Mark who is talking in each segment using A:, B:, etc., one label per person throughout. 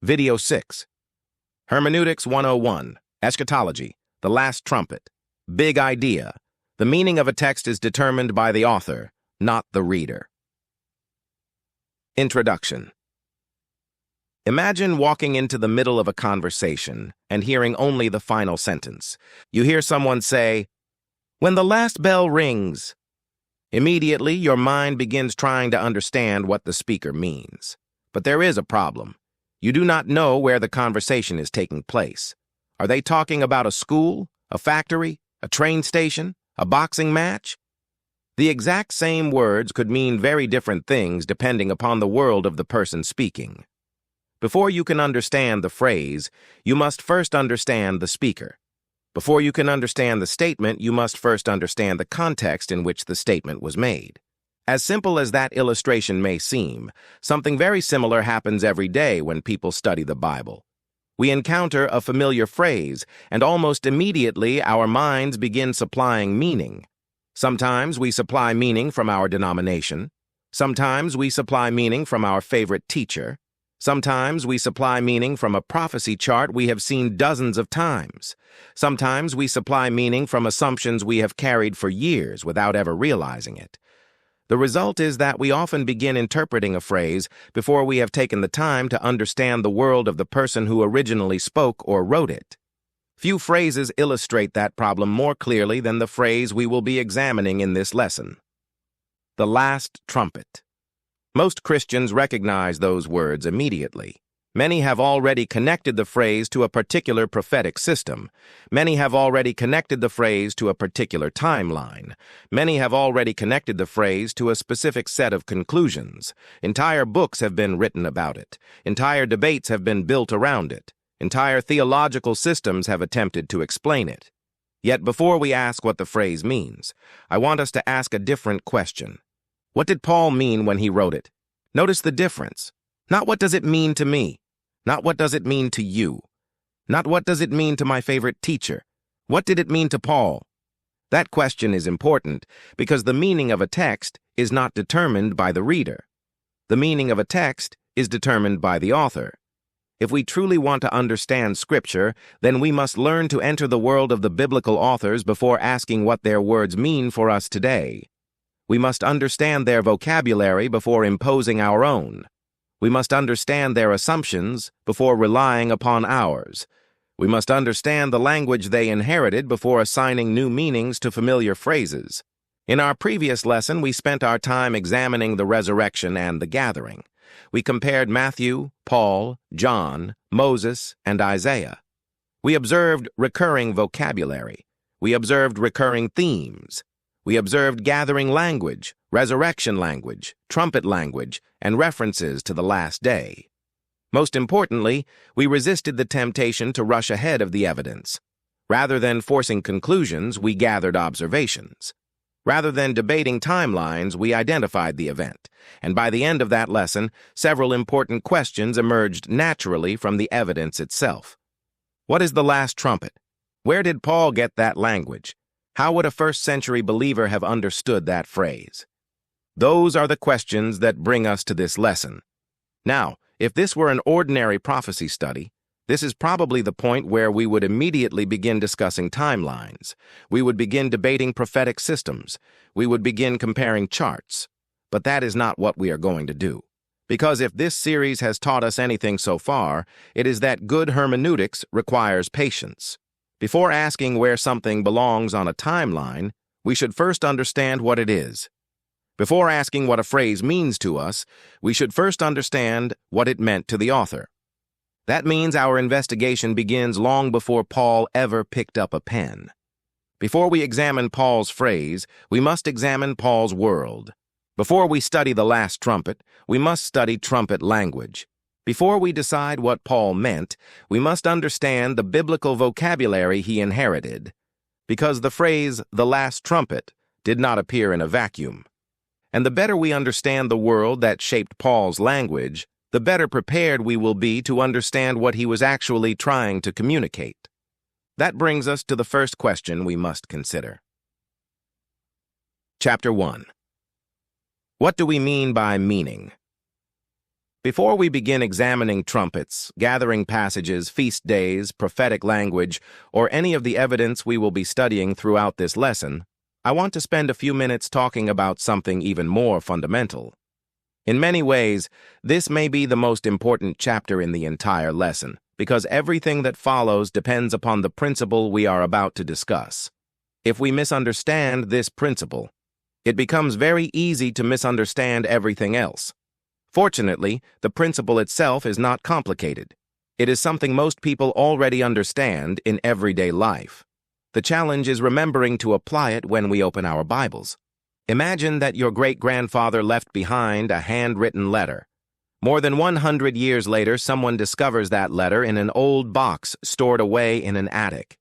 A: Video 6. Hermeneutics 101. Eschatology. The last trumpet. Big idea. The meaning of a text is determined by the author, not the reader. Introduction. Imagine walking into the middle of a conversation and hearing only the final sentence. You hear someone say, "When the last bell rings." Immediately, your mind begins trying to understand what the speaker means. But there is a problem. You do not know where the conversation is taking place. Are they talking about a school, a factory, a train station, a boxing match? The exact same words could mean very different things depending upon the world of the person speaking. Before you can understand the phrase, you must first understand the speaker. Before you can understand the statement, you must first understand the context in which the statement was made. As simple as that illustration may seem, something very similar happens every day when people study the Bible. We encounter a familiar phrase, and almost immediately our minds begin supplying meaning. Sometimes we supply meaning from our denomination. Sometimes we supply meaning from our favorite teacher. Sometimes we supply meaning from a prophecy chart we have seen dozens of times. Sometimes we supply meaning from assumptions we have carried for years without ever realizing it. The result is that we often begin interpreting a phrase before we have taken the time to understand the world of the person who originally spoke or wrote it. Few phrases illustrate that problem more clearly than the phrase we will be examining in this lesson. The last trumpet. Most Christians recognize those words immediately. Many have already connected the phrase to a particular prophetic system. Many have already connected the phrase to a particular timeline. Many have already connected the phrase to a specific set of conclusions. Entire books have been written about it. Entire debates have been built around it. Entire theological systems have attempted to explain it. Yet before we ask what the phrase means, I want us to ask a different question. What did Paul mean when he wrote it? Notice the difference. Not what does it mean to me? Not what does it mean to you? Not what does it mean to my favorite teacher? What did it mean to Paul? That question is important because the meaning of a text is not determined by the reader. The meaning of a text is determined by the author. If we truly want to understand Scripture, then we must learn to enter the world of the biblical authors before asking what their words mean for us today. We must understand their vocabulary before imposing our own. We must understand their assumptions before relying upon ours. We must understand the language they inherited before assigning new meanings to familiar phrases. In our previous lesson, we spent our time examining the resurrection and the gathering. We compared Matthew, Paul, John, Moses, and Isaiah. We observed recurring vocabulary. We observed recurring themes. We observed gathering language, resurrection language, trumpet language, and references to the last day. Most importantly, we resisted the temptation to rush ahead of the evidence. Rather than forcing conclusions, we gathered observations. Rather than debating timelines, we identified the event. And by the end of that lesson, several important questions emerged naturally from the evidence itself. What is the last trumpet? Where did Paul get that language? How would a first-century believer have understood that phrase? Those are the questions that bring us to this lesson. Now, if this were an ordinary prophecy study, this is probably the point where we would immediately begin discussing timelines. We would begin debating prophetic systems. We would begin comparing charts. But that is not what we are going to do. Because if this series has taught us anything so far, it is that good hermeneutics requires patience. Before asking where something belongs on a timeline, we should first understand what it is. Before asking what a phrase means to us, we should first understand what it meant to the author. That means our investigation begins long before Paul ever picked up a pen. Before we examine Paul's phrase, we must examine Paul's world. Before we study the last trumpet, we must study trumpet language. Before we decide what Paul meant, we must understand the biblical vocabulary he inherited, because the phrase, "the last trumpet," did not appear in a vacuum. And the better we understand the world that shaped Paul's language, the better prepared we will be to understand what he was actually trying to communicate. That brings us to the first question we must consider. Chapter 1. What do we mean by meaning? Before we begin examining trumpets, gathering passages, feast days, prophetic language, or any of the evidence we will be studying throughout this lesson, I want to spend a few minutes talking about something even more fundamental. In many ways, this may be the most important chapter in the entire lesson, because everything that follows depends upon the principle we are about to discuss. If we misunderstand this principle, it becomes very easy to misunderstand everything else. Fortunately, the principle itself is not complicated. It is something most people already understand in everyday life. The challenge is remembering to apply it when we open our Bibles. Imagine that your great-grandfather left behind a handwritten letter. More than 100 years later, someone discovers that letter in an old box stored away in an attic.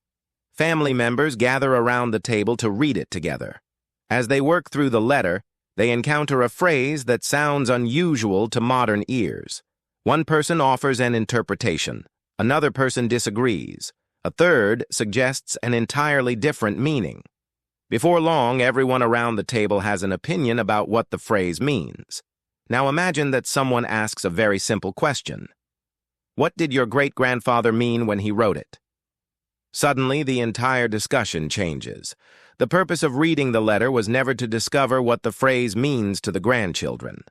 A: Family members gather around the table to read it together. As they work through the letter, they encounter a phrase that sounds unusual to modern ears. One person offers an interpretation. Another person disagrees. A third suggests an entirely different meaning. Before long, everyone around the table has an opinion about what the phrase means. Now imagine that someone asks a very simple question. What did your great-grandfather mean when he wrote it? Suddenly, the entire discussion changes. The purpose of reading the letter was never to discover what the phrase means to the grandchildren.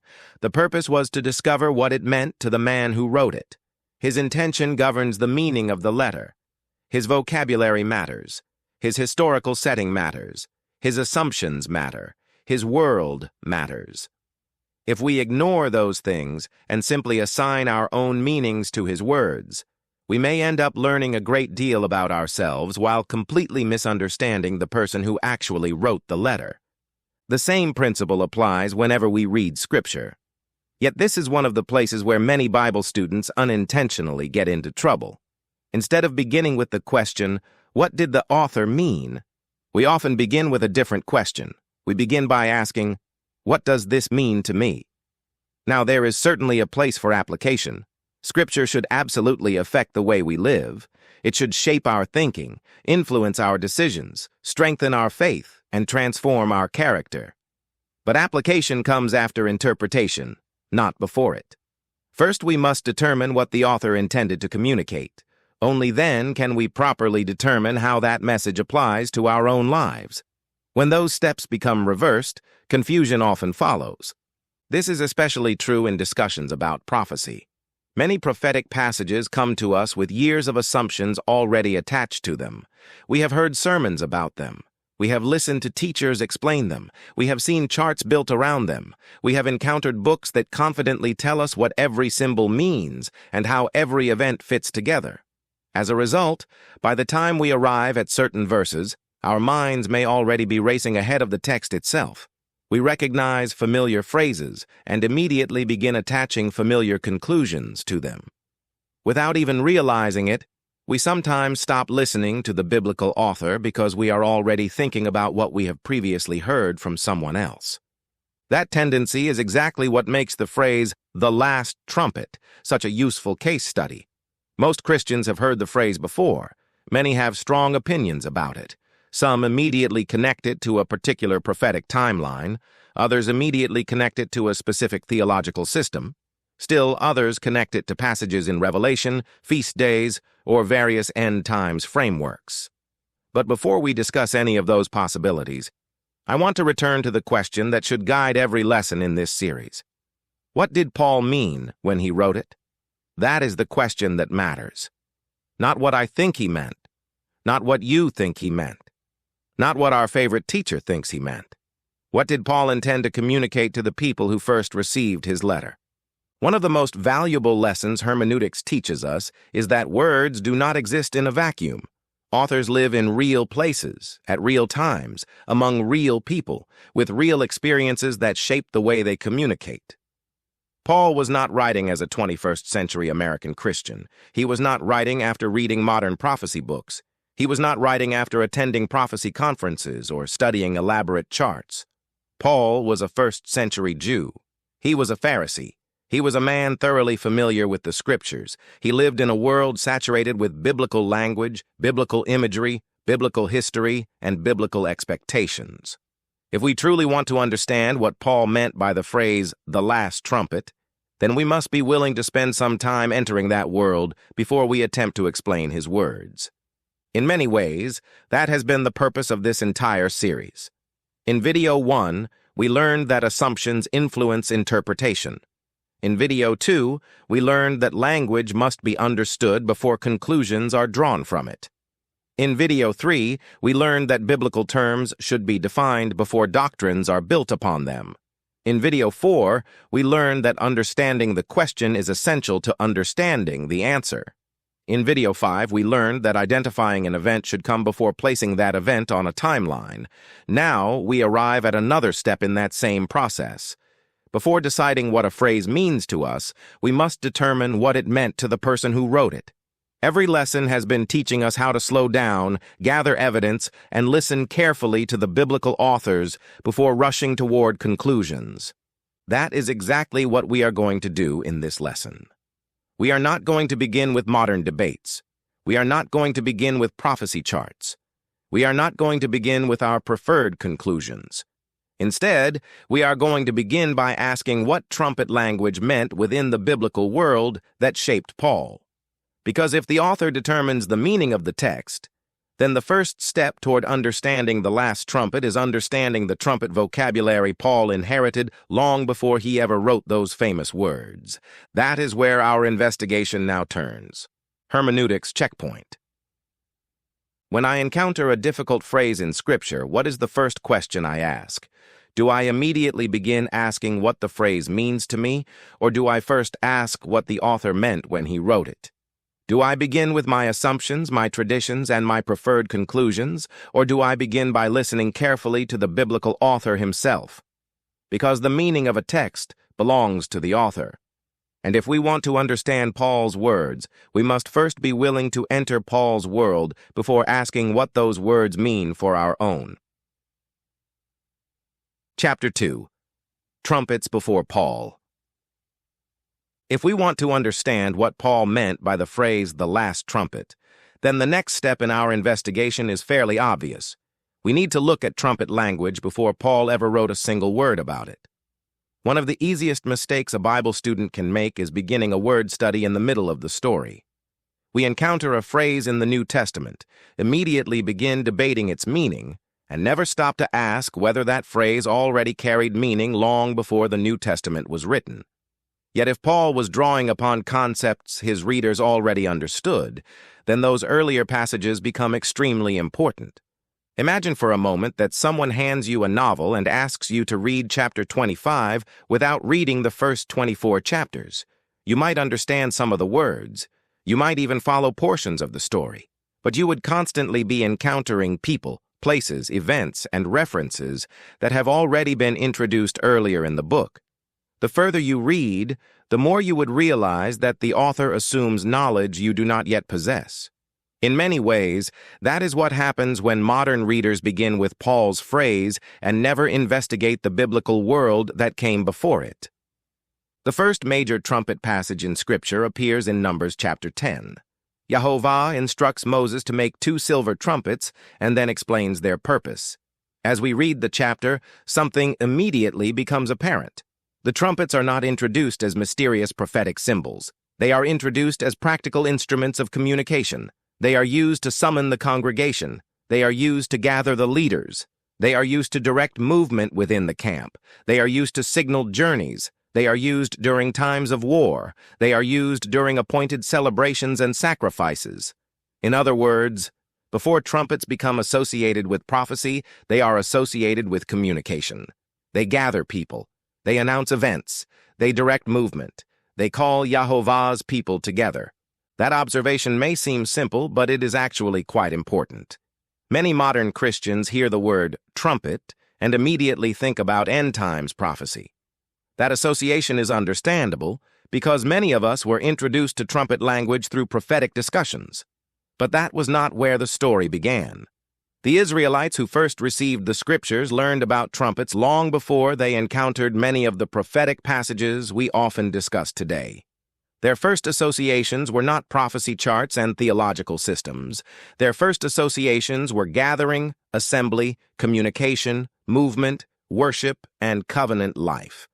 A: The purpose was to discover what it meant to the man who wrote it. His intention governs the meaning of the letter. His vocabulary matters. His historical setting matters. His assumptions matter. His world matters. If we ignore those things and simply assign our own meanings to his words, we may end up learning a great deal about ourselves while completely misunderstanding the person who actually wrote the letter. The same principle applies whenever we read Scripture. Yet this is one of the places where many Bible students unintentionally get into trouble. Instead of beginning with the question, what did the author mean? We often begin with a different question. We begin by asking, what does this mean to me? Now, there is certainly a place for application. Scripture should absolutely affect the way we live. It should shape our thinking, influence our decisions, strengthen our faith, and transform our character. But application comes after interpretation, not before it. First, we must determine what the author intended to communicate. Only then can we properly determine how that message applies to our own lives. When those steps become reversed, confusion often follows. This is especially true in discussions about prophecy. Many prophetic passages come to us with years of assumptions already attached to them. We have heard sermons about them. We have listened to teachers explain them. We have seen charts built around them. We have encountered books that confidently tell us what every symbol means and how every event fits together. As a result, by the time we arrive at certain verses, our minds may already be racing ahead of the text itself. We recognize familiar phrases and immediately begin attaching familiar conclusions to them. Without even realizing it, we sometimes stop listening to the biblical author because we are already thinking about what we have previously heard from someone else. That tendency is exactly what makes the phrase, "the last trumpet," such a useful case study. Most Christians have heard the phrase before. Many have strong opinions about it. Some immediately connect it to a particular prophetic timeline. Others immediately connect it to a specific theological system. Still, others connect it to passages in Revelation, feast days, or various end times frameworks. But before we discuss any of those possibilities, I want to return to the question that should guide every lesson in this series. What did Paul mean when he wrote it? That is the question that matters. Not what I think he meant. Not what you think he meant. Not what our favorite teacher thinks he meant. What did Paul intend to communicate to the people who first received his letter? One of the most valuable lessons hermeneutics teaches us is that words do not exist in a vacuum. Authors live in real places, at real times, among real people, with real experiences that shape the way they communicate. Paul was not writing as a 21st century American Christian. He was not writing after reading modern prophecy books. He was not writing after attending prophecy conferences or studying elaborate charts. Paul was a first-century Jew. He was a Pharisee. He was a man thoroughly familiar with the Scriptures. He lived in a world saturated with biblical language, biblical imagery, biblical history, and biblical expectations. If we truly want to understand what Paul meant by the phrase, "the last trumpet," then we must be willing to spend some time entering that world before we attempt to explain his words. In many ways, that has been the purpose of this entire series. In Video 1, we learned that assumptions influence interpretation. In Video 2, we learned that language must be understood before conclusions are drawn from it. In Video 3, we learned that biblical terms should be defined before doctrines are built upon them. In Video 4, we learned that understanding the question is essential to understanding the answer. In Video 5, we learned that identifying an event should come before placing that event on a timeline. Now, we arrive at another step in that same process. Before deciding what a phrase means to us, we must determine what it meant to the person who wrote it. Every lesson has been teaching us how to slow down, gather evidence, and listen carefully to the biblical authors before rushing toward conclusions. That is exactly what we are going to do in this lesson. We are not going to begin with modern debates. We are not going to begin with prophecy charts. We are not going to begin with our preferred conclusions. Instead, we are going to begin by asking what trumpet language meant within the biblical world that shaped Paul. Because if the author determines the meaning of the text, then the first step toward understanding the last trumpet is understanding the trumpet vocabulary Paul inherited long before he ever wrote those famous words. That is where our investigation now turns. Hermeneutics checkpoint. When I encounter a difficult phrase in Scripture, what is the first question I ask? Do I immediately begin asking what the phrase means to me, or do I first ask what the author meant when he wrote it? Do I begin with my assumptions, my traditions, and my preferred conclusions, or do I begin by listening carefully to the biblical author himself? Because the meaning of a text belongs to the author. And if we want to understand Paul's words, we must first be willing to enter Paul's world before asking what those words mean for our own. Chapter 2. Trumpets before Paul. If we want to understand what Paul meant by the phrase, the last trumpet, then the next step in our investigation is fairly obvious. We need to look at trumpet language before Paul ever wrote a single word about it. One of the easiest mistakes a Bible student can make is beginning a word study in the middle of the story. We encounter a phrase in the New Testament, immediately begin debating its meaning, and never stop to ask whether that phrase already carried meaning long before the New Testament was written. Yet if Paul was drawing upon concepts his readers already understood, then those earlier passages become extremely important. Imagine for a moment that someone hands you a novel and asks you to read chapter 25 without reading the first 24 chapters. You might understand some of the words. You might even follow portions of the story. But you would constantly be encountering people, places, events, and references that have already been introduced earlier in the book. The further you read, the more you would realize that the author assumes knowledge you do not yet possess. In many ways, that is what happens when modern readers begin with Paul's phrase and never investigate the biblical world that came before it. The first major trumpet passage in Scripture appears in Numbers chapter 10. Jehovah instructs Moses to make 2 silver trumpets and then explains their purpose. As we read the chapter, something immediately becomes apparent. The trumpets are not introduced as mysterious prophetic symbols. They are introduced as practical instruments of communication. They are used to summon the congregation. They are used to gather the leaders. They are used to direct movement within the camp. They are used to signal journeys. They are used during times of war. They are used during appointed celebrations and sacrifices. In other words, before trumpets become associated with prophecy, they are associated with communication. They gather people. They announce events. They direct movement. They call Jehovah's people together. That observation may seem simple, but it is actually quite important. Many modern Christians hear the word trumpet and immediately think about end times prophecy. That association is understandable because many of us were introduced to trumpet language through prophetic discussions. But that was not where the story began. The Israelites who first received the Scriptures learned about trumpets long before they encountered many of the prophetic passages we often discuss today. Their first associations were not prophecy charts and theological systems. Their first associations were gathering, assembly, communication, movement, worship, and covenant life.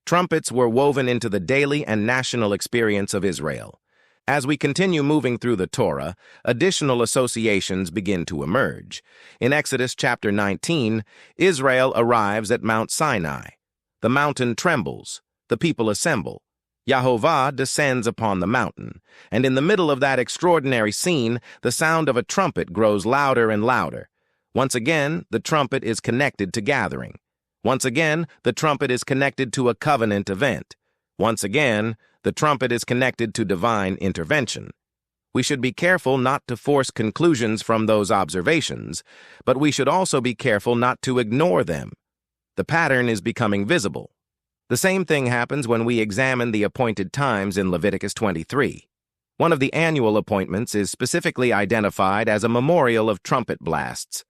A: Trumpets were woven into the daily and national experience of Israel. As we continue moving through the Torah, additional associations begin to emerge. In Exodus chapter 19, Israel arrives at Mount Sinai. The mountain trembles. The people assemble. Yahovah descends upon the mountain, and in the middle of that extraordinary scene, the sound of a trumpet grows louder and louder. Once again, the trumpet is connected to gathering. Once again, the trumpet is connected to a covenant event. Once again, the trumpet is connected to divine intervention. We should be careful not to force conclusions from those observations, but we should also be careful not to ignore them. The pattern is becoming visible. The same thing happens when we examine the appointed times in Leviticus 23. One of the annual appointments is specifically identified as a memorial of trumpet blasts.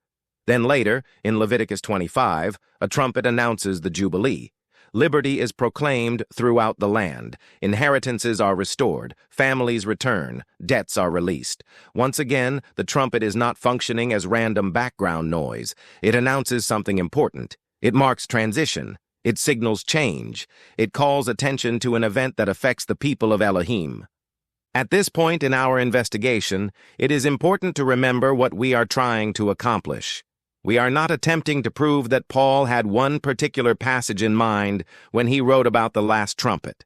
A: Then later, in Leviticus 25, a trumpet announces the Jubilee. Liberty is proclaimed throughout the land. Inheritances are restored. Families return. Debts are released. Once again, the trumpet is not functioning as random background noise. It announces something important. It marks transition. It signals change. It calls attention to an event that affects the people of Elohim. At this point in our investigation, it is important to remember what we are trying to accomplish. We are not attempting to prove that Paul had one particular passage in mind when he wrote about the last trumpet.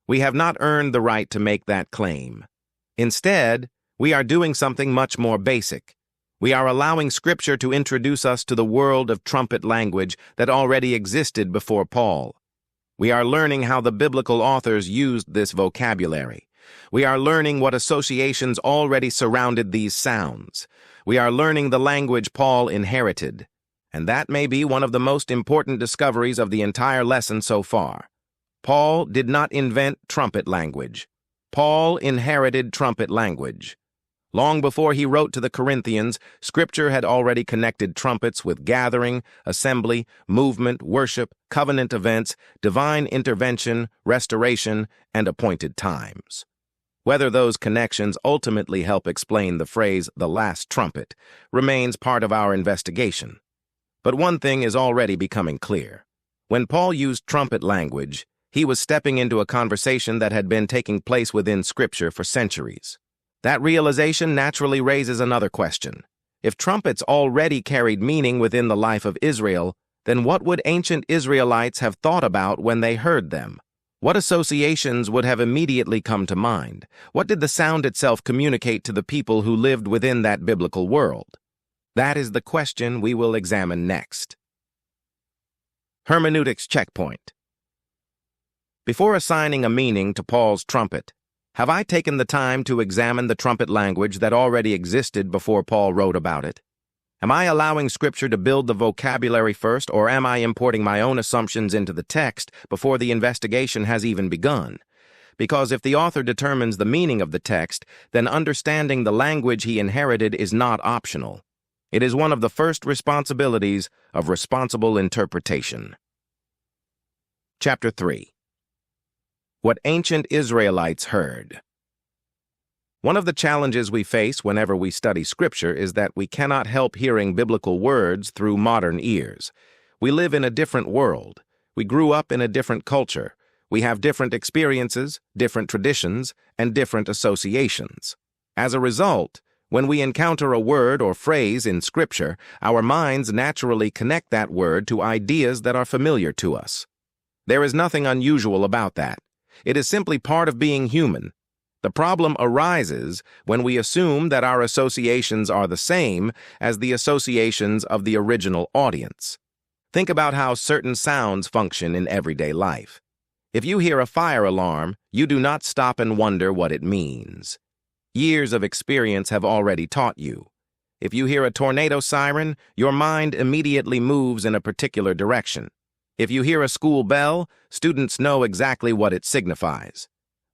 A: We have not earned the right to make that claim. Instead, we are doing something much more basic. We are allowing Scripture to introduce us to the world of trumpet language that already existed before Paul. We are learning how the biblical authors used this vocabulary. We are learning what associations already surrounded these sounds. We are learning the language Paul inherited. And that may be one of the most important discoveries of the entire lesson so far. Paul did not invent trumpet language. Paul inherited trumpet language. Long before he wrote to the Corinthians, Scripture had already connected trumpets with gathering, assembly, movement, worship, covenant events, divine intervention, restoration, and appointed times. Whether those connections ultimately help explain the phrase, "the last trumpet," remains part of our investigation. But one thing is already becoming clear. When Paul used trumpet language, he was stepping into a conversation that had been taking place within Scripture for centuries. That realization naturally raises another question. If trumpets already carried meaning within the life of Israel, then what would ancient Israelites have thought about when they heard them? What associations would have immediately come to mind? What did the sound itself communicate to the people who lived within that biblical world? That is the question we will examine next. Hermeneutics checkpoint. Before assigning a meaning to Paul's trumpet, have I taken the time to examine the trumpet language that already existed before Paul wrote about it? Am I allowing Scripture to build the vocabulary first, or am I importing my own assumptions into the text before the investigation has even begun? Because if the author determines the meaning of the text, then understanding the language he inherited is not optional. It is one of the first responsibilities of responsible interpretation. Chapter 3. What Ancient Israelites Heard. One of the challenges we face whenever we study Scripture is that we cannot help hearing biblical words through modern ears. We live in a different world. We grew up in a different culture. We have different experiences, different traditions, and different associations. As a result, when we encounter a word or phrase in Scripture, our minds naturally connect that word to ideas that are familiar to us. There is nothing unusual about that. It is simply part of being human. The problem arises when we assume that our associations are the same as the associations of the original audience. Think about how certain sounds function in everyday life. If you hear a fire alarm, you do not stop and wonder what it means. Years of experience have already taught you. If you hear a tornado siren, your mind immediately moves in a particular direction. If you hear a school bell, students know exactly what it signifies.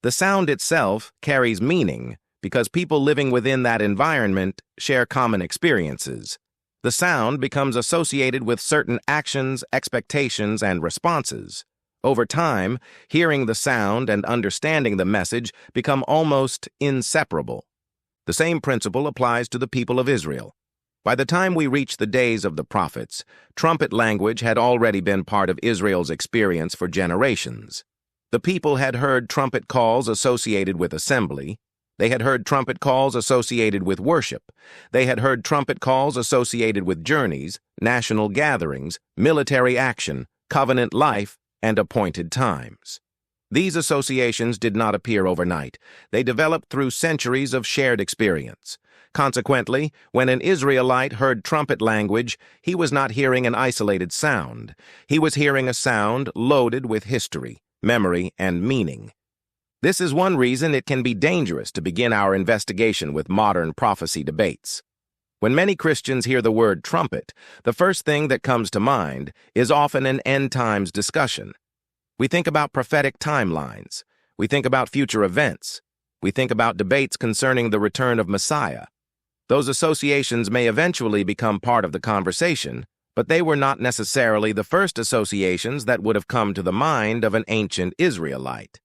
A: The sound itself carries meaning because people living within that environment share common experiences. The sound becomes associated with certain actions, expectations, and responses. Over time, hearing the sound and understanding the message become almost inseparable. The same principle applies to the people of Israel. By the time we reach the days of the prophets, trumpet language had already been part of Israel's experience for generations. The people had heard trumpet calls associated with assembly. They had heard trumpet calls associated with worship. They had heard trumpet calls associated with journeys, national gatherings, military action, covenant life, and appointed times. These associations did not appear overnight. They developed through centuries of shared experience. Consequently, when an Israelite heard trumpet language, he was not hearing an isolated sound. He was hearing a sound loaded with history, memory, and meaning. This is one reason it can be dangerous to begin our investigation with modern prophecy debates. When many Christians hear the word trumpet, the first thing that comes to mind is often an end times discussion. We think about prophetic timelines. We think about future events. We think about debates concerning the return of Messiah. Those associations may eventually become part of the conversation, but they were not necessarily the first associations that would have come to the mind of an ancient Israelite.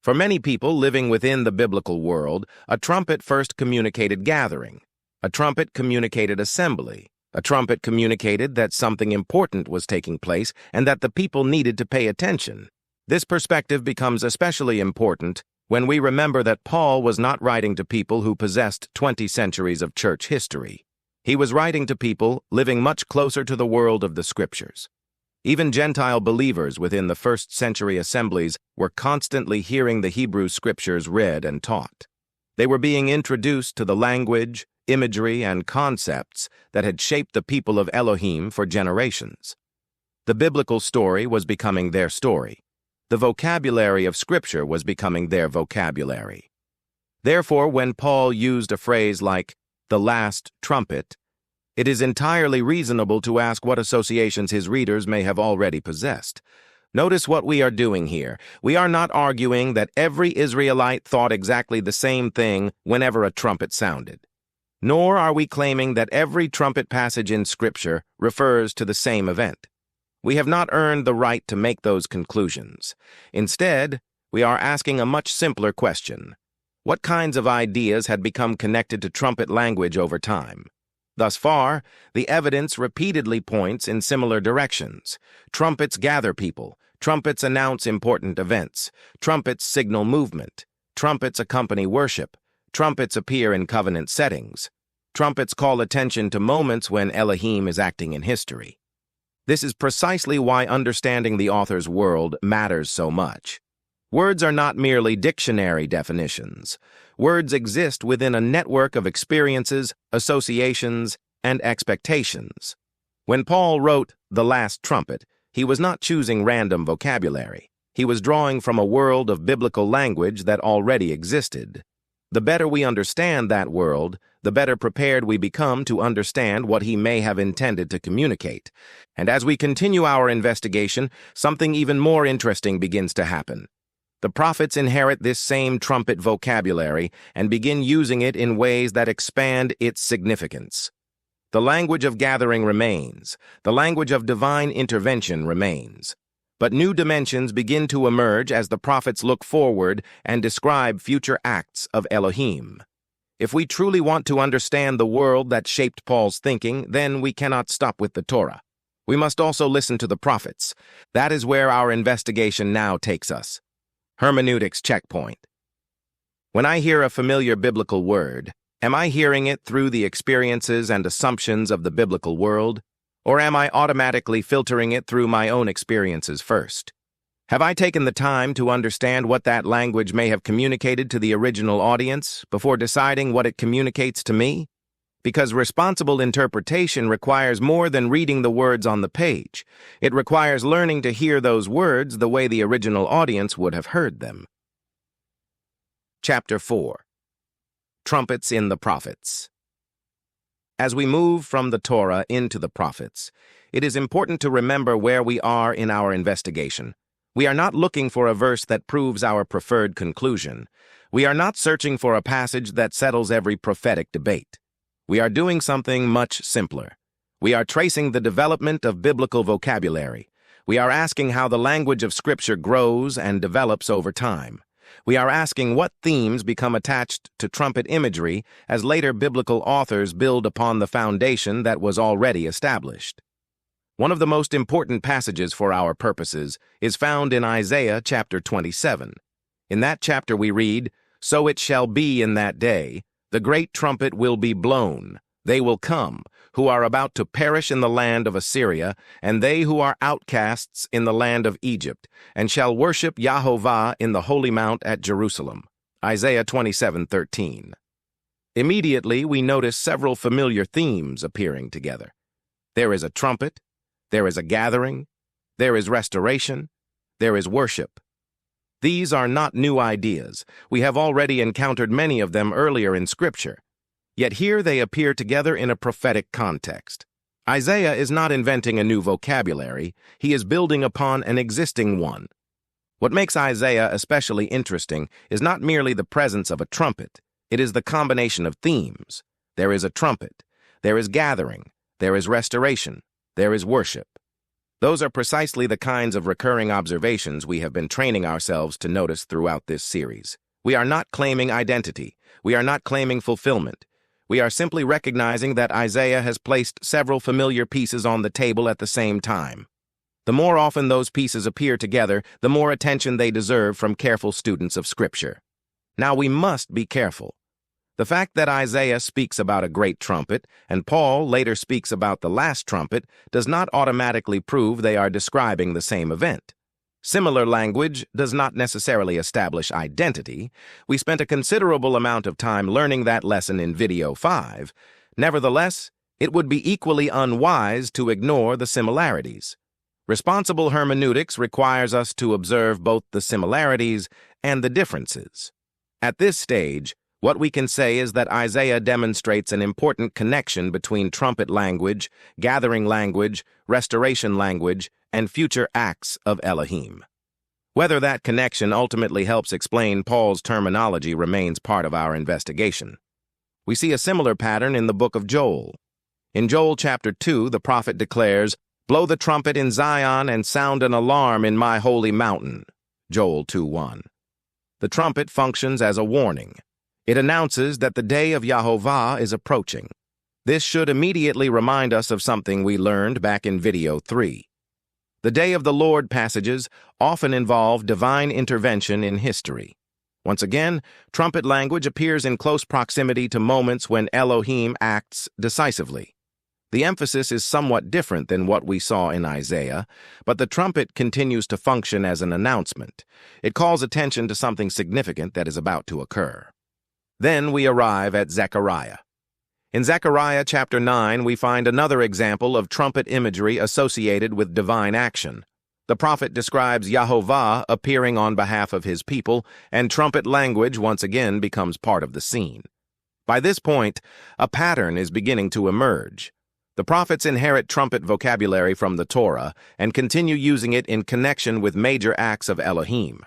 A: For many people living within the biblical world, a trumpet first communicated gathering. A trumpet communicated assembly. A trumpet communicated that something important was taking place and that the people needed to pay attention. This perspective becomes especially important when we remember that Paul was not writing to people who possessed 20 centuries of church history. He was writing to people living much closer to the world of the Scriptures. Even Gentile believers within the first century assemblies were constantly hearing the Hebrew Scriptures read and taught. They were being introduced to the language, imagery, and concepts that had shaped the people of Elohim for generations. The biblical story was becoming their story. The vocabulary of Scripture was becoming their vocabulary. Therefore, when Paul used a phrase like the last trumpet, it is entirely reasonable to ask what associations his readers may have already possessed. Notice what we are doing here. We are not arguing that every Israelite thought exactly the same thing whenever a trumpet sounded. Nor are we claiming that every trumpet passage in Scripture refers to the same event. We have not earned the right to make those conclusions. Instead, we are asking a much simpler question. What kinds of ideas had become connected to trumpet language over time? Thus far, the evidence repeatedly points in similar directions. Trumpets gather people. Trumpets announce important events. Trumpets signal movement. Trumpets accompany worship. Trumpets appear in covenant settings. Trumpets call attention to moments when Elohim is acting in history. This is precisely why understanding the author's world matters so much. Words are not merely dictionary definitions. Words exist within a network of experiences, associations, and expectations. When Paul wrote the last trumpet, he was not choosing random vocabulary. He was drawing from a world of biblical language that already existed. The better we understand that world, the better prepared we become to understand what he may have intended to communicate. And as we continue our investigation, something even more interesting begins to happen. The prophets inherit this same trumpet vocabulary and begin using it in ways that expand its significance. The language of gathering remains. The language of divine intervention remains. But new dimensions begin to emerge as the prophets look forward and describe future acts of Elohim. If we truly want to understand the world that shaped Paul's thinking, then we cannot stop with the Torah. We must also listen to the prophets. That is where our investigation now takes us. Hermeneutics checkpoint. When I hear a familiar biblical word, am I hearing it through the experiences and assumptions of the biblical world? Or am I automatically filtering it through my own experiences first? Have I taken the time to understand what that language may have communicated to the original audience before deciding what it communicates to me? Because responsible interpretation requires more than reading the words on the page. It requires learning to hear those words the way the original audience would have heard them. Chapter 4. Trumpets in the Prophets. As we move from the Torah into the prophets, it is important to remember where we are in our investigation. We are not looking for a verse that proves our preferred conclusion. We are not searching for a passage that settles every prophetic debate. We are doing something much simpler. We are tracing the development of biblical vocabulary. We are asking how the language of Scripture grows and develops over time. We are asking what themes become attached to trumpet imagery as later biblical authors build upon the foundation that was already established. One of the most important passages for our purposes is found in Isaiah chapter 27. In that chapter we read, "So it shall be in that day, the great trumpet will be blown. They will come, who are about to perish in the land of Assyria, and they who are outcasts in the land of Egypt, and shall worship Yahovah in the holy mount at Jerusalem." Isaiah 27:13. Immediately we notice several familiar themes appearing together. There is a trumpet, there is a gathering, there is restoration, there is worship. These are not new ideas. We have already encountered many of them earlier in Scripture. Yet here they appear together in a prophetic context. Isaiah is not inventing a new vocabulary, he is building upon an existing one. What makes Isaiah especially interesting is not merely the presence of a trumpet, it is the combination of themes. There is a trumpet, there is gathering, there is restoration, there is worship. Those are precisely the kinds of recurring observations we have been training ourselves to notice throughout this series. We are not claiming identity. We are not claiming fulfillment. We are simply recognizing that Isaiah has placed several familiar pieces on the table at the same time. The more often those pieces appear together, the more attention they deserve from careful students of Scripture. Now we must be careful. The fact that Isaiah speaks about a great trumpet, and Paul later speaks about the last trumpet, does not automatically prove they are describing the same event. Similar language does not necessarily establish identity. We spent a considerable amount of time learning that lesson in Video 5. Nevertheless, it would be equally unwise to ignore the similarities. Responsible hermeneutics requires us to observe both the similarities and the differences. At this stage, what we can say is that Isaiah demonstrates an important connection between trumpet language, gathering language, restoration language, and future acts of Elohim. Whether that connection ultimately helps explain Paul's terminology remains part of our investigation. We see a similar pattern in the book of Joel. In Joel chapter 2, the prophet declares, "Blow the trumpet in Zion and sound an alarm in my holy mountain." Joel 2:1. The trumpet functions as a warning. It announces that the day of Yahovah is approaching. This should immediately remind us of something we learned back in Video 3. The Day of the Lord passages often involve divine intervention in history. Once again, trumpet language appears in close proximity to moments when Elohim acts decisively. The emphasis is somewhat different than what we saw in Isaiah, but the trumpet continues to function as an announcement. It calls attention to something significant that is about to occur. Then we arrive at Zechariah. In Zechariah chapter 9, we find another example of trumpet imagery associated with divine action. The prophet describes Yahovah appearing on behalf of his people, and trumpet language once again becomes part of the scene. By this point, a pattern is beginning to emerge. The prophets inherit trumpet vocabulary from the Torah and continue using it in connection with major acts of Elohim.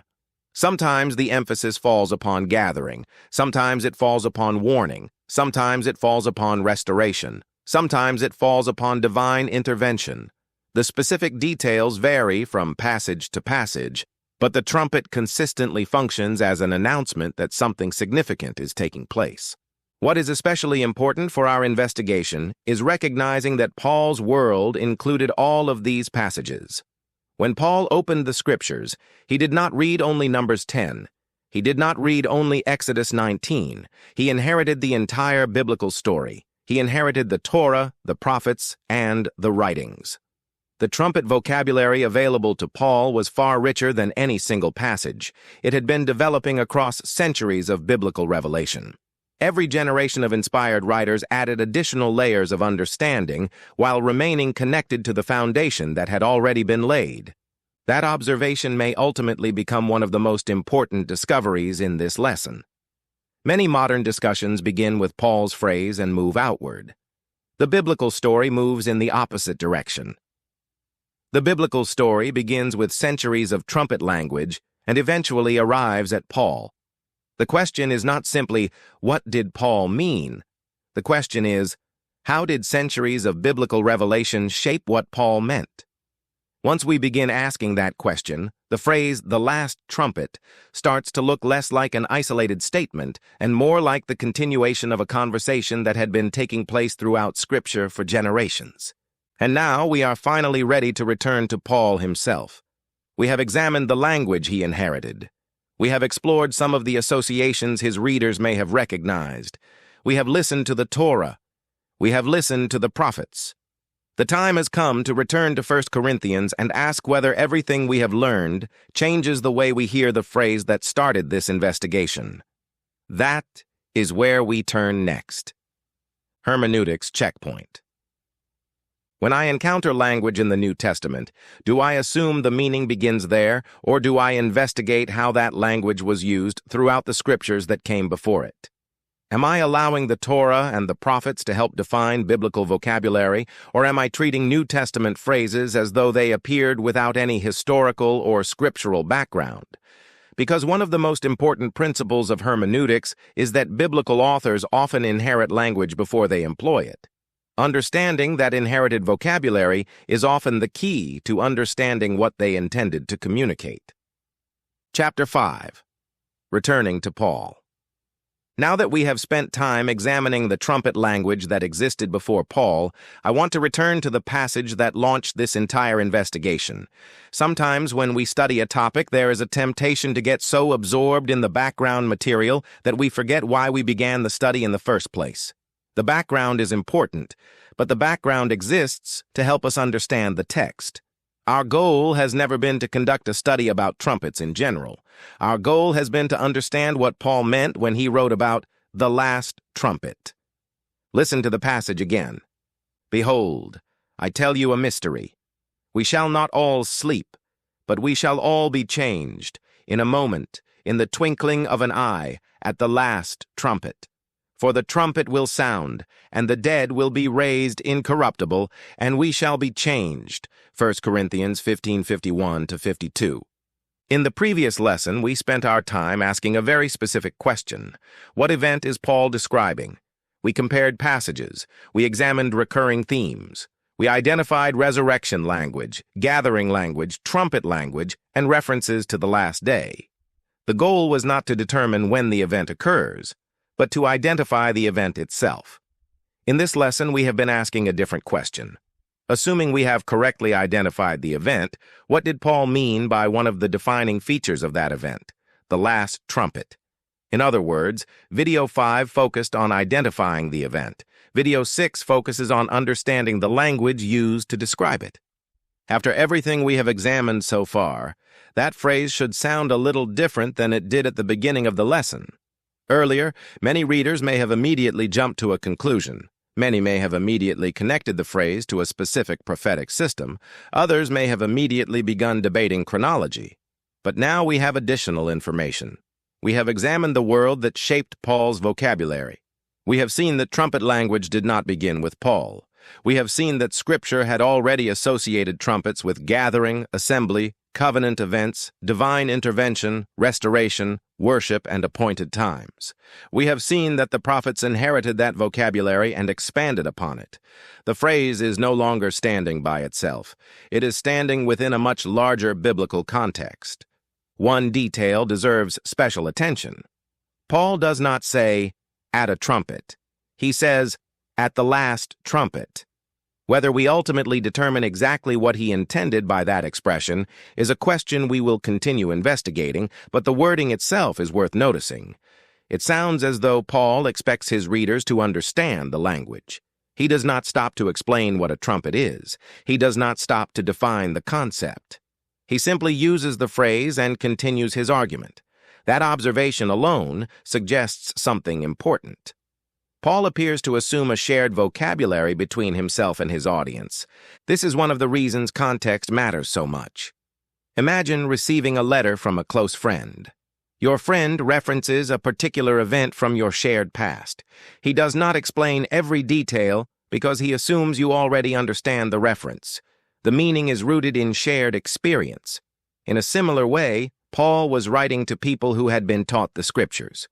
A: Sometimes the emphasis falls upon gathering, sometimes it falls upon warning, sometimes it falls upon restoration, sometimes it falls upon divine intervention. The specific details vary from passage to passage, but the trumpet consistently functions as an announcement that something significant is taking place. What is especially important for our investigation is recognizing that Paul's world included all of these passages. When Paul opened the Scriptures, he did not read only Numbers 10. He did not read only Exodus 19. He inherited the entire biblical story. He inherited the Torah, the prophets, and the writings. The trumpet vocabulary available to Paul was far richer than any single passage. It had been developing across centuries of biblical revelation. Every generation of inspired writers added additional layers of understanding while remaining connected to the foundation that had already been laid. That observation may ultimately become one of the most important discoveries in this lesson. Many modern discussions begin with Paul's phrase and move outward. The biblical story moves in the opposite direction. The biblical story begins with centuries of trumpet language and eventually arrives at Paul. The question is not simply, what did Paul mean? The question is, how did centuries of biblical revelation shape what Paul meant? Once we begin asking that question, the phrase, "the last trumpet," starts to look less like an isolated statement and more like the continuation of a conversation that had been taking place throughout Scripture for generations. And now we are finally ready to return to Paul himself. We have examined the language he inherited. We have explored some of the associations his readers may have recognized. We have listened to the Torah. We have listened to the prophets. The time has come to return to 1 Corinthians and ask whether everything we have learned changes the way we hear the phrase that started this investigation. That is where we turn next. Hermeneutics checkpoint. When I encounter language in the New Testament, do I assume the meaning begins there, or do I investigate how that language was used throughout the scriptures that came before it? Am I allowing the Torah and the prophets to help define biblical vocabulary, or am I treating New Testament phrases as though they appeared without any historical or scriptural background? Because one of the most important principles of hermeneutics is that biblical authors often inherit language before they employ it. Understanding that inherited vocabulary is often the key to understanding what they intended to communicate. Chapter 5. Returning to Paul. Now that we have spent time examining the trumpet language that existed before Paul, I want to return to the passage that launched this entire investigation. Sometimes when we study a topic, there is a temptation to get so absorbed in the background material that we forget why we began the study in the first place. The background is important, but the background exists to help us understand the text. Our goal has never been to conduct a study about trumpets in general. Our goal has been to understand what Paul meant when he wrote about the last trumpet. Listen to the passage again. "Behold, I tell you a mystery. We shall not all sleep, but we shall all be changed, in a moment, in the twinkling of an eye, at the last trumpet. For the trumpet will sound, and the dead will be raised incorruptible, and we shall be changed." 1 Corinthians 15:51-52. In the previous lesson, we spent our time asking a very specific question. What event is Paul describing? We compared passages. We examined recurring themes. We identified resurrection language, gathering language, trumpet language, and references to the last day. The goal was not to determine when the event occurs, but to identify the event itself. In this lesson, we have been asking a different question. Assuming we have correctly identified the event, what did Paul mean by one of the defining features of that event, the last trumpet? In other words, Video 5 focused on identifying the event. Video 6 focuses on understanding the language used to describe it. After everything we have examined so far, that phrase should sound a little different than it did at the beginning of the lesson. Earlier, many readers may have immediately jumped to a conclusion. Many may have immediately connected the phrase to a specific prophetic system. Others may have immediately begun debating chronology. But now we have additional information. We have examined the world that shaped Paul's vocabulary. We have seen that trumpet language did not begin with Paul. We have seen that Scripture had already associated trumpets with gathering, assembly, covenant events, divine intervention, restoration, worship, and appointed times. We have seen that the prophets inherited that vocabulary and expanded upon it. The phrase is no longer standing by itself. It is standing within a much larger biblical context. One detail deserves special attention. Paul does not say, "at a trumpet." He says, "at the last trumpet." Whether we ultimately determine exactly what he intended by that expression is a question we will continue investigating, but the wording itself is worth noticing. It sounds as though Paul expects his readers to understand the language. He does not stop to explain what a trumpet is. He does not stop to define the concept. He simply uses the phrase and continues his argument. That observation alone suggests something important. Paul appears to assume a shared vocabulary between himself and his audience. This is one of the reasons context matters so much. Imagine receiving a letter from a close friend. Your friend references a particular event from your shared past. He does not explain every detail because he assumes you already understand the reference. The meaning is rooted in shared experience. In a similar way, Paul was writing to people who had been taught the Scriptures.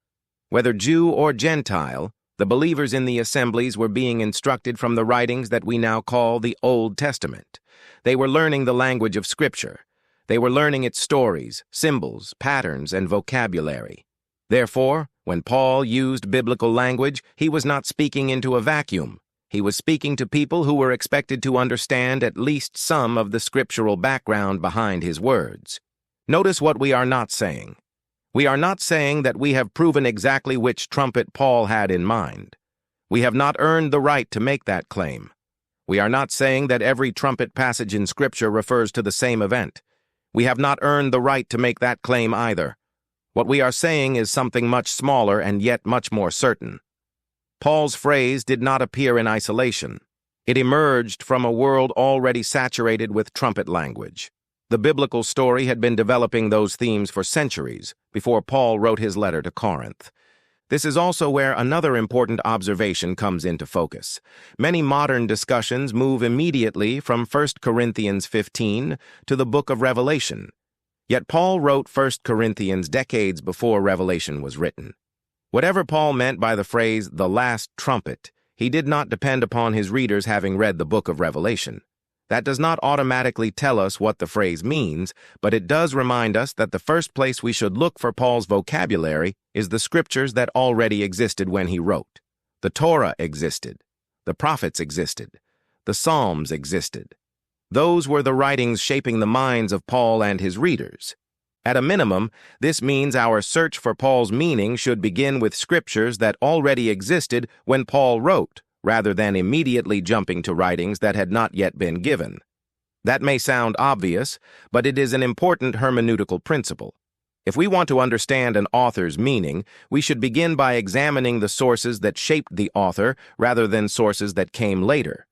A: Whether Jew or Gentile, The believers in the assemblies were being instructed from the writings that we now call the Old Testament. They were learning the language of Scripture. They were learning its stories, symbols, patterns, and vocabulary. Therefore, when Paul used biblical language, he was not speaking into a vacuum. He was speaking to people who were expected to understand at least some of the scriptural background behind his words. Notice what we are not saying. We are not saying that we have proven exactly which trumpet Paul had in mind. We have not earned the right to make that claim. We are not saying that every trumpet passage in Scripture refers to the same event. We have not earned the right to make that claim either. What we are saying is something much smaller and yet much more certain. Paul's phrase did not appear in isolation. It emerged from a world already saturated with trumpet language. The biblical story had been developing those themes for centuries before Paul wrote his letter to Corinth. This is also where another important observation comes into focus. Many modern discussions move immediately from 1 Corinthians 15 to the book of Revelation. Yet Paul wrote 1 Corinthians decades before Revelation was written. Whatever Paul meant by the phrase, the last trumpet, he did not depend upon his readers having read the book of Revelation. That does not automatically tell us what the phrase means, but it does remind us that the first place we should look for Paul's vocabulary is the scriptures that already existed when he wrote. The Torah existed. The prophets existed. The Psalms existed. Those were the writings shaping the minds of Paul and his readers. At a minimum, this means our search for Paul's meaning should begin with scriptures that already existed when Paul wrote, rather than immediately jumping to writings that had not yet been given. That may sound obvious, but it is an important hermeneutical principle. If we want to understand an author's meaning, we should begin by examining the sources that shaped the author rather than sources that came later.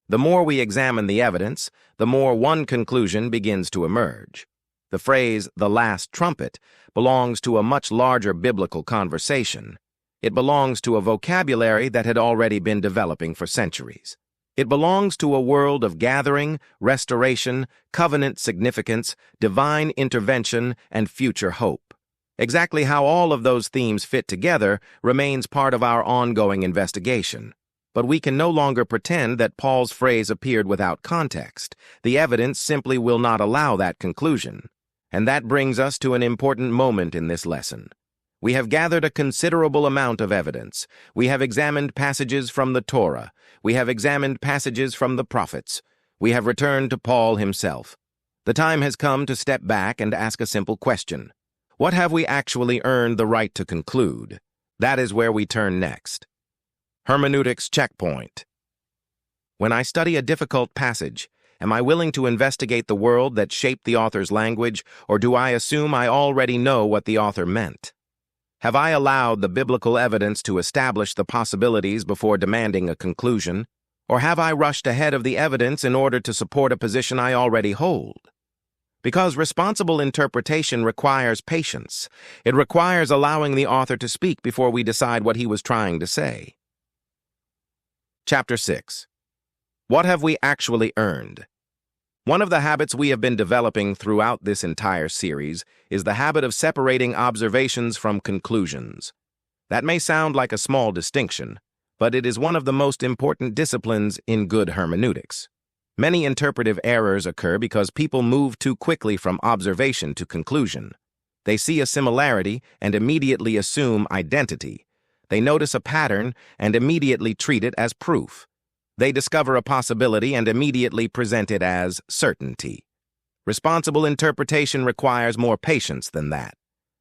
A: The more we examine the evidence, the more one conclusion begins to emerge. The phrase, the last trumpet, belongs to a much larger biblical conversation. It belongs to a vocabulary that had already been developing for centuries. It belongs to a world of gathering, restoration, covenant significance, divine intervention, and future hope. Exactly how all of those themes fit together remains part of our ongoing investigation. But we can no longer pretend that Paul's phrase appeared without context. The evidence simply will not allow that conclusion. And that brings us to an important moment in this lesson. We have gathered a considerable amount of evidence. We have examined passages from the Torah. We have examined passages from the prophets. We have returned to Paul himself. The time has come to step back and ask a simple question. What have we actually earned the right to conclude? That is where we turn next. Hermeneutics checkpoint. When I study a difficult passage, am I willing to investigate the world that shaped the author's language, or do I assume I already know what the author meant? Have I allowed the biblical evidence to establish the possibilities before demanding a conclusion, or have I rushed ahead of the evidence in order to support a position I already hold? Because responsible interpretation requires patience. It requires allowing the author to speak before we decide what he was trying to say. Chapter 6. What have we actually earned? One of the habits we have been developing throughout this entire series is the habit of separating observations from conclusions. That may sound like a small distinction, but it is one of the most important disciplines in good hermeneutics. Many interpretive errors occur because people move too quickly from observation to conclusion. They see a similarity and immediately assume identity. They notice a pattern and immediately treat it as proof. They discover a possibility and immediately present it as certainty. Responsible interpretation requires more patience than that.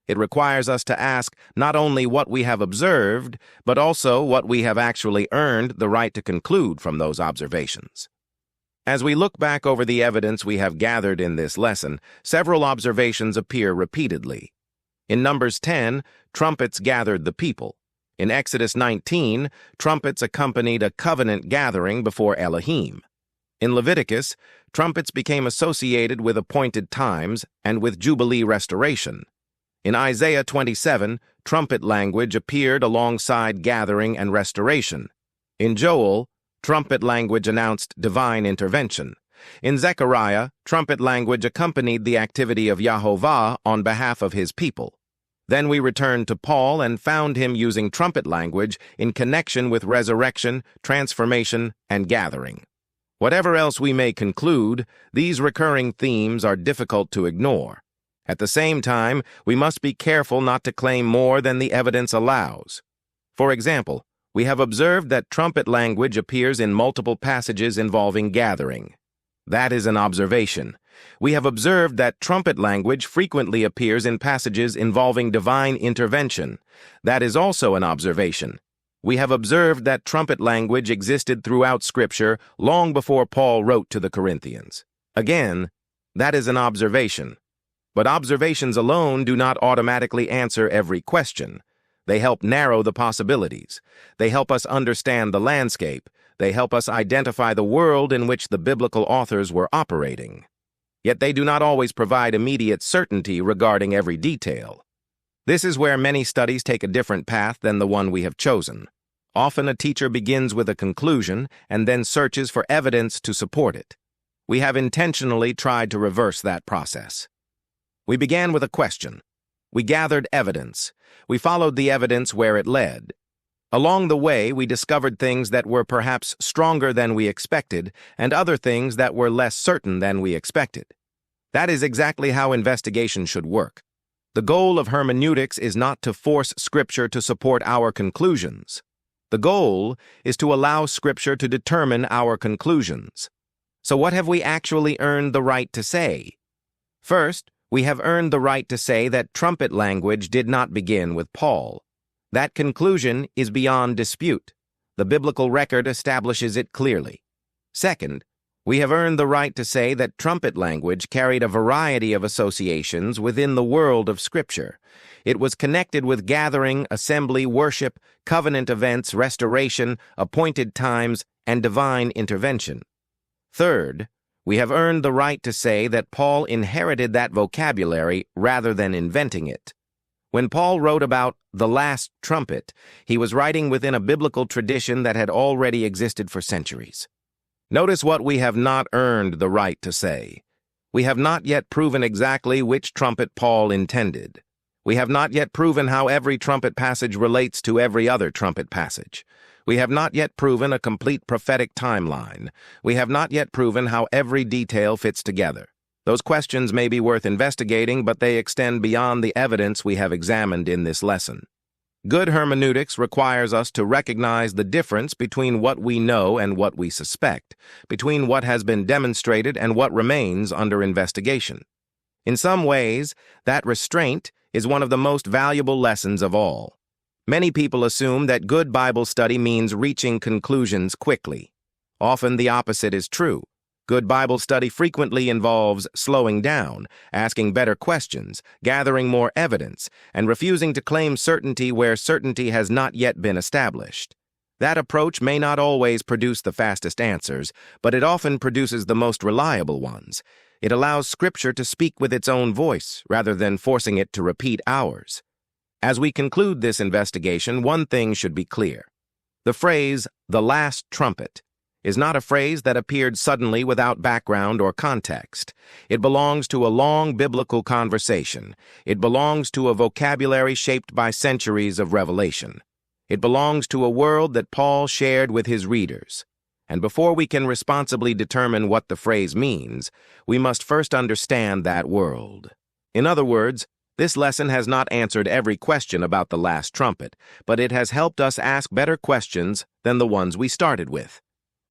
A: It requires us to ask not only what we have observed, but also what we have actually earned the right to conclude from those observations. As we look back over the evidence we have gathered in this lesson, several observations appear repeatedly. In Numbers 10, trumpets gathered the people. In Exodus 19, trumpets accompanied a covenant gathering before Elohim. In Leviticus, trumpets became associated with appointed times and with Jubilee restoration. In Isaiah 27, trumpet language appeared alongside gathering and restoration. In Joel, trumpet language announced divine intervention. In Zechariah, trumpet language accompanied the activity of Yahovah on behalf of his people. Then we returned to Paul and found him using trumpet language in connection with resurrection, transformation, and gathering. Whatever else we may conclude, these recurring themes are difficult to ignore. At the same time, we must be careful not to claim more than the evidence allows. For example, we have observed that trumpet language appears in multiple passages involving gathering. That is an observation. We have observed that trumpet language frequently appears in passages involving divine intervention. That is also an observation. We have observed that trumpet language existed throughout Scripture long before Paul wrote to the Corinthians. Again, that is an observation. But observations alone do not automatically answer every question. They help narrow the possibilities. They help us understand the landscape. They help us identify the world in which the biblical authors were operating. Yet they do not always provide immediate certainty regarding every detail. This is where many studies take a different path than the one we have chosen. Often a teacher begins with a conclusion and then searches for evidence to support it. We have intentionally tried to reverse that process. We began with a question. We gathered evidence. We followed the evidence where it led. Along the way, we discovered things that were perhaps stronger than we expected and other things that were less certain than we expected. That is exactly how investigation should work. The goal of hermeneutics is not to force Scripture to support our conclusions. The goal is to allow Scripture to determine our conclusions. So what have we actually earned the right to say? First, we have earned the right to say that trumpet language did not begin with Paul. That conclusion is beyond dispute. The biblical record establishes it clearly. Second, we have earned the right to say that trumpet language carried a variety of associations within the world of Scripture. It was connected with gathering, assembly, worship, covenant events, restoration, appointed times, and divine intervention. Third, we have earned the right to say that Paul inherited that vocabulary rather than inventing it. When Paul wrote about the last trumpet, he was writing within a biblical tradition that had already existed for centuries. Notice what we have not earned the right to say. We have not yet proven exactly which trumpet Paul intended. We have not yet proven how every trumpet passage relates to every other trumpet passage. We have not yet proven a complete prophetic timeline. We have not yet proven how every detail fits together. Those questions may be worth investigating, but they extend beyond the evidence we have examined in this lesson. Good hermeneutics requires us to recognize the difference between what we know and what we suspect, between what has been demonstrated and what remains under investigation. In some ways, that restraint is one of the most valuable lessons of all. Many people assume that good Bible study means reaching conclusions quickly. Often the opposite is true. Good Bible study frequently involves slowing down, asking better questions, gathering more evidence, and refusing to claim certainty where certainty has not yet been established. That approach may not always produce the fastest answers, but it often produces the most reliable ones. It allows Scripture to speak with its own voice, rather than forcing it to repeat ours. As we conclude this investigation, one thing should be clear. The phrase, "the last trumpet," is not a phrase that appeared suddenly without background or context. It belongs to a long biblical conversation. It belongs to a vocabulary shaped by centuries of revelation. It belongs to a world that Paul shared with his readers. And before we can responsibly determine what the phrase means, we must first understand that world. In other words, this lesson has not answered every question about the last trumpet, but it has helped us ask better questions than the ones we started with.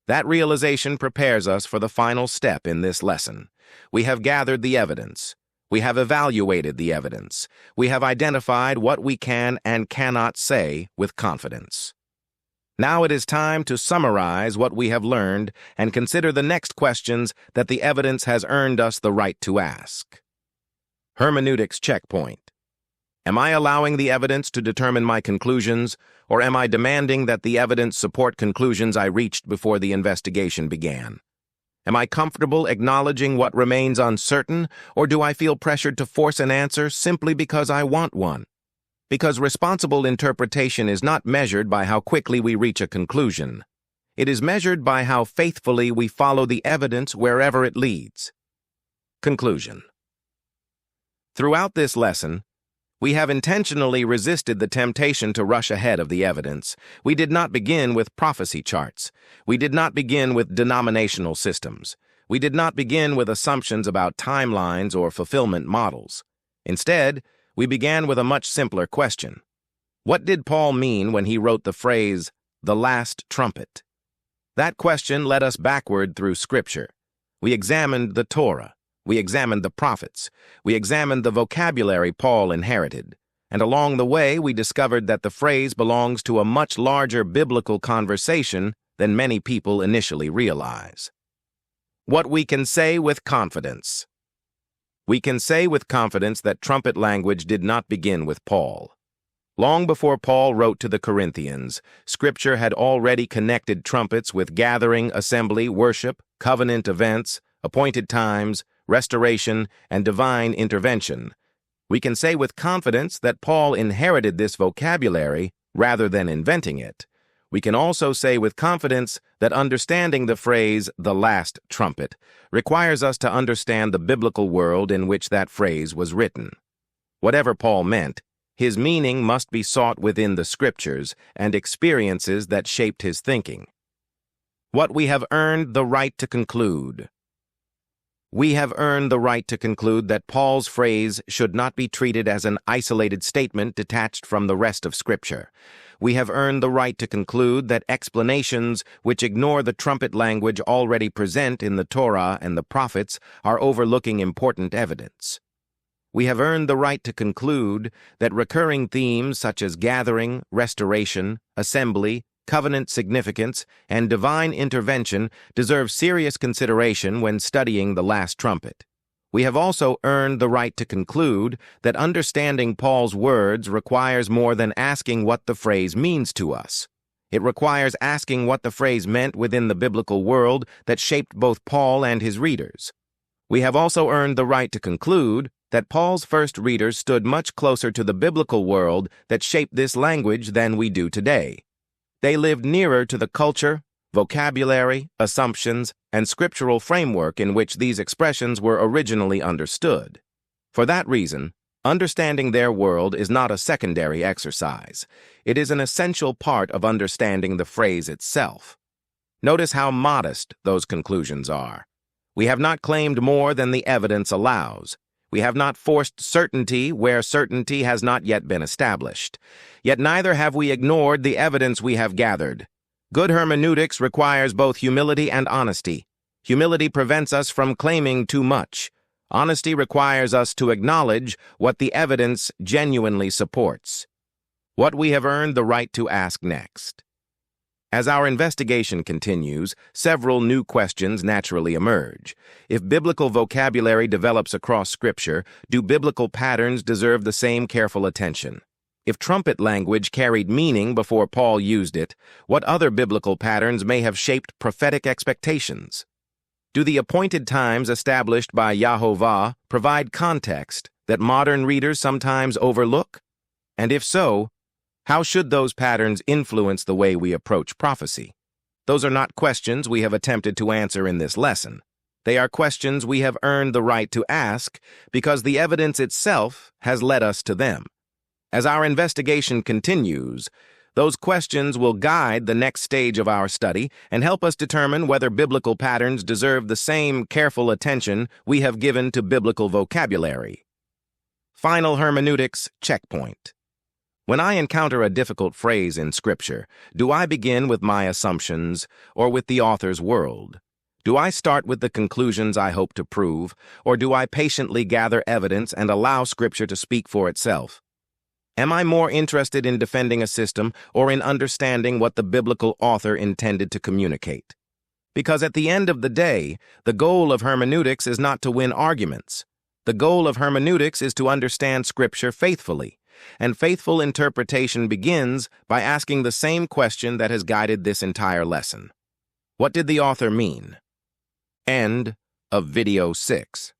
A: That realization prepares us for the final step in this lesson. We have gathered the evidence. We have evaluated the evidence. We have identified what we can and cannot say with confidence. Now it is time to summarize what we have learned and consider the next questions that the evidence has earned us the right to ask. Hermeneutics checkpoint. Am I allowing the evidence to determine my conclusions, or am I demanding that the evidence support conclusions I reached before the investigation began? Am I comfortable acknowledging what remains uncertain, or do I feel pressured to force an answer simply because I want one? Because responsible interpretation is not measured by how quickly we reach a conclusion. It is measured by how faithfully we follow the evidence wherever it leads. Conclusion. Throughout this lesson, We have intentionally resisted the temptation to rush ahead of the evidence. We did not begin with prophecy charts. We did not begin with denominational systems. We did not begin with assumptions about timelines or fulfillment models. Instead, we began with a much simpler question. What did Paul mean when he wrote the phrase, "the last trumpet"? That question led us backward through Scripture. We examined the Torah. We examined the prophets. We examined the vocabulary Paul inherited. And along the way, we discovered that the phrase belongs to a much larger biblical conversation than many people initially realize. What we can say with confidence. We can say with confidence that trumpet language did not begin with Paul. Long before Paul wrote to the Corinthians, Scripture had already connected trumpets with gathering, assembly, worship, covenant events, appointed times, restoration, and divine intervention. We can say with confidence that Paul inherited this vocabulary rather than inventing it. We can also say with confidence that understanding the phrase, "the last trumpet," requires us to understand the biblical world in which that phrase was written. Whatever Paul meant, his meaning must be sought within the Scriptures and experiences that shaped his thinking. What we have earned the right to conclude. We have earned the right to conclude that Paul's phrase should not be treated as an isolated statement detached from the rest of Scripture. We have earned the right to conclude that explanations which ignore the trumpet language already present in the Torah and the prophets are overlooking important evidence. We have earned the right to conclude that recurring themes such as gathering, restoration, assembly, covenant significance, and divine intervention deserve serious consideration when studying the last trumpet. We have also earned the right to conclude that understanding Paul's words requires more than asking what the phrase means to us. It requires asking what the phrase meant within the biblical world that shaped both Paul and his readers. We have also earned the right to conclude that Paul's first readers stood much closer to the biblical world that shaped this language than we do today. They lived nearer to the culture, vocabulary, assumptions, and scriptural framework in which these expressions were originally understood. For that reason, understanding their world is not a secondary exercise. It is an essential part of understanding the phrase itself. Notice how modest those conclusions are. We have not claimed more than the evidence allows. We have not forced certainty where certainty has not yet been established. Yet neither have we ignored the evidence we have gathered. Good hermeneutics requires both humility and honesty. Humility prevents us from claiming too much. Honesty requires us to acknowledge what the evidence genuinely supports. What we have earned the right to ask next. As our investigation continues, several new questions naturally emerge. If biblical vocabulary develops across Scripture, do biblical patterns deserve the same careful attention? If trumpet language carried meaning before Paul used it, what other biblical patterns may have shaped prophetic expectations? Do the appointed times established by Yahovah provide context that modern readers sometimes overlook? And if so, how should those patterns influence the way we approach prophecy? Those are not questions we have attempted to answer in this lesson. They are questions we have earned the right to ask because the evidence itself has led us to them. As our investigation continues, those questions will guide the next stage of our study and help us determine whether biblical patterns deserve the same careful attention we have given to biblical vocabulary. Final hermeneutics checkpoint. When I encounter a difficult phrase in Scripture, do I begin with my assumptions or with the author's world? Do I start with the conclusions I hope to prove, or do I patiently gather evidence and allow Scripture to speak for itself? Am I more interested in defending a system or in understanding what the biblical author intended to communicate? Because at the end of the day, the goal of hermeneutics is not to win arguments. The goal of hermeneutics is to understand Scripture faithfully. And faithful interpretation begins by asking the same question that has guided this entire lesson. What did the author mean? End of Video 6.